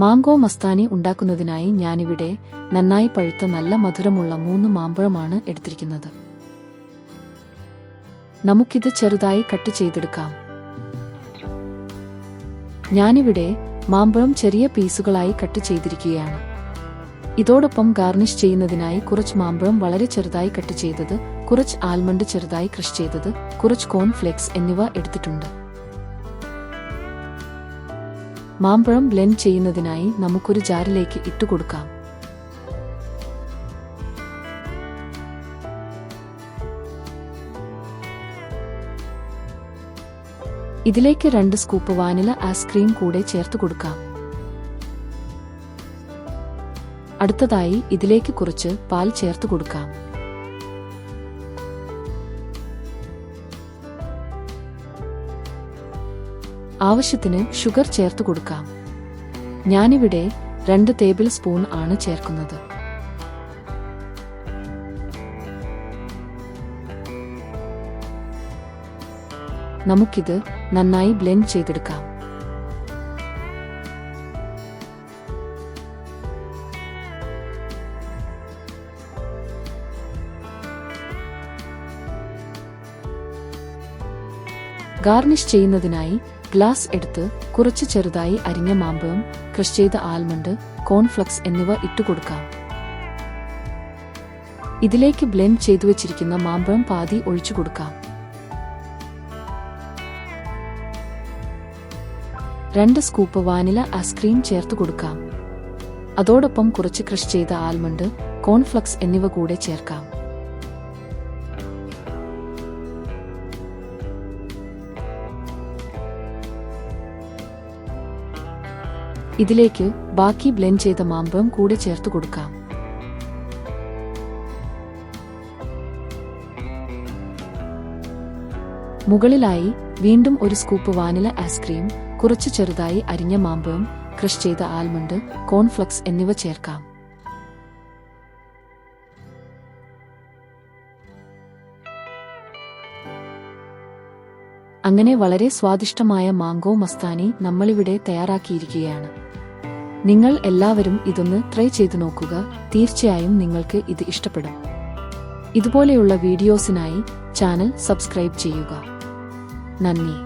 Mango Mastani ഉണ്ടാക്കുന്നതിനായി ഞാനിവിടെ നന്നായി പഴുത്ത നല്ല മധുരമുള്ള 3 മാമ്പഴമാണ് എടുത്തിരിക്കുന്നത്. നമുക്കിത് ചെറുതായി കട്ട് ചെയ്തെടുക്കാം. ഞാനിവിടെ മാമ്പഴം ചെറിയ പീസുകളായി കട്ട് ചെയ്തിരിക്കുകയാണ്. ഇതോടൊപ്പം ഗാർണിഷ് ചെയ്യുന്നതിനായി കുറച്ച് മാമ്പഴം വളരെ ചെറുതായി കട്ട് ചെയ്തത്, കുറച്ച് ആൽമണ്ട് ചെറുതായി ക്രഷ് ചെയ്തത്, കുറച്ച് കോൺഫ്ലേക്സ് എന്നിവ എടുത്തിട്ടുണ്ട്. മാമ്പഴം ബ്ലെൻഡ് ചെയ്യുന്നതിനായി നമുക്കൊരു ജാറിലേക്ക് ഇട്ടുകൊടുക്കാം. ഇതിലേക്ക് 2 സ്കൂപ്പ് വാനില ഐസ്ക്രീം കൂടെ ചേർത്ത് കൊടുക്കാം. അടുത്തതായി ഇതിലേക്ക് കുറച്ച് പാൽ ചേർത്ത് കൊടുക്കാം. ആവശ്യത്തിന് ഷുഗർ ചേർത്ത് കൊടുക്കാം. ഞാനിവിടെ 2 ടേബിൾ സ്പൂൺ ആണ് ചേർക്കുന്നത്. നമുക്കിത് നന്നായി ബ്ലെൻഡ് ചെയ്തെടുക്കാം. ഗാർണിഷ് ചെയ്യുന്നതിനായി ഗ്ലാസ് എടുത്ത് കുറച്ച് ചെറുതായി അരിഞ്ഞ മാമ്പഴം, ക്രഷ് ചെയ്ത ആൽമണ്ട്, കോൺഫ്ലക്സ് എന്നിവ ഇട്ടുകൊടുക്കാം. ഇതിലേക്ക് ബ്ലെൻഡ് ചെയ്തു വച്ചിരിക്കുന്ന മാമ്പഴം പാതി ഒഴിച്ചു കൊടുക്കാം. 2 സ്കൂപ്പ് വാനില ഐസ്ക്രീം ചേർത്ത് കൊടുക്കാം. അതോടൊപ്പം കുറച്ച് ക്രഷ് ചെയ്ത ആൽമണ്ട്, കോൺഫ്ലക്സ് എന്നിവ കൂടെ ചേർക്കാം. ഇതിലേക്ക് ബാക്കി ബ്ലെൻഡ് ചെയ്ത മാമ്പഴം കൂടെ ചേർത്ത് കൊടുക്കാം. മുകളിലായി വീണ്ടും 1 സ്കൂപ്പ് വാനില ഐസ്ക്രീം, കുറച്ച് ചെറുതായി അരിഞ്ഞ മാമ്പഴം, ക്രഷ് ചെയ്ത ആൽമണ്ട്, കോൺഫ്ലക്സ് എന്നിവ ചേർക്കാം. അങ്ങനെ വളരെ സ്വാദിഷ്ടമായ മാംഗോ മസ്താനി നമ്മളിവിടെ തയ്യാറാക്കിയിരിക്കുകയാണ്. നിങ്ങൾ എല്ലാവരും ഇതൊന്ന് ട്രൈ ചെയ്തു നോക്കുക. തീർച്ചയായും നിങ്ങൾക്ക് ഇത് ഇഷ്ടപ്പെടും. ഇതുപോലെയുള്ള വീഡിയോസിനായി ചാനൽ സബ്സ്ക്രൈബ് ചെയ്യുക. നന്ദി.